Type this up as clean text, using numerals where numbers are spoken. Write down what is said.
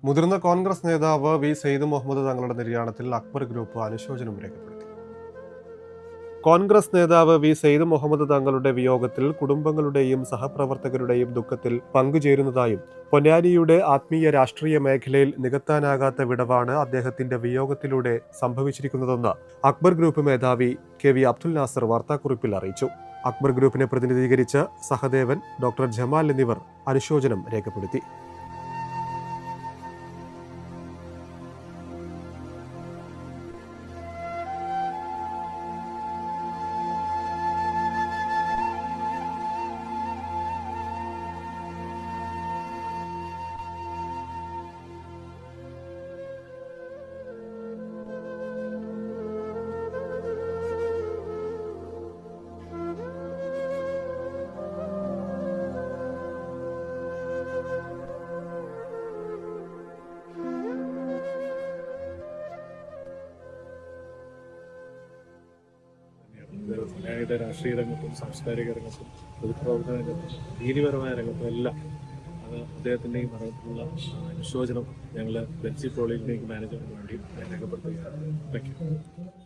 മുതിർന്ന കോൺഗ്രസ് നേതാവ് വി സെയ്ദ് മുഹമ്മദ് തങ്ങളുടെ നിര്യാണത്തിൽ അക്ബർ ഗ്രൂപ്പ് അനുശോചനം രേഖപ്പെടുത്തി. കോൺഗ്രസ് നേതാവ് വി സെയ്ദ് മുഹമ്മദ് തങ്ങളുടെ വിയോഗത്തിൽ കുടുംബങ്ങളുടെയും സഹപ്രവർത്തകരുടെയും ദുഃഖത്തിൽ പങ്കുചേരുന്നതായും പൊന്നാനിയുടെ ആത്മീയ രാഷ്ട്രീയ മേഖലയിൽ നികത്താനാകാത്ത വിടവാണ് അദ്ദേഹത്തിന്റെ വിയോഗത്തിലൂടെ സംഭവിച്ചിരിക്കുന്നതെന്ന് അക്ബർ ഗ്രൂപ്പ് മേധാവി കെ വി അബ്ദുൽ നാസർ വാർത്താക്കുറിപ്പിൽ അറിയിച്ചു. അക്ബർ ഗ്രൂപ്പിനെ പ്രതിനിധീകരിച്ച് സഹദേവൻ, ഡോക്ടർ ജമാൽ എന്നിവർ അനുശോചനം രേഖപ്പെടുത്തി. പൊന്നാനിയുടെ രാഷ്ട്രീയ രംഗത്തും സാംസ്കാരിക രംഗത്തും പൊതുപ്രവർത്തന രംഗത്തും നീതിപരമായ രംഗത്തും എല്ലാം അത് അദ്ദേഹത്തിൻ്റെയും മരണത്തിലുള്ള അനുശോചനം ഞങ്ങൾ ബെൻസി പോളിക്ലിനിക് മാനേജ്മെൻറ്റിന് വേണ്ടി രേഖപ്പെടുത്തുകയാണ്. Thank you.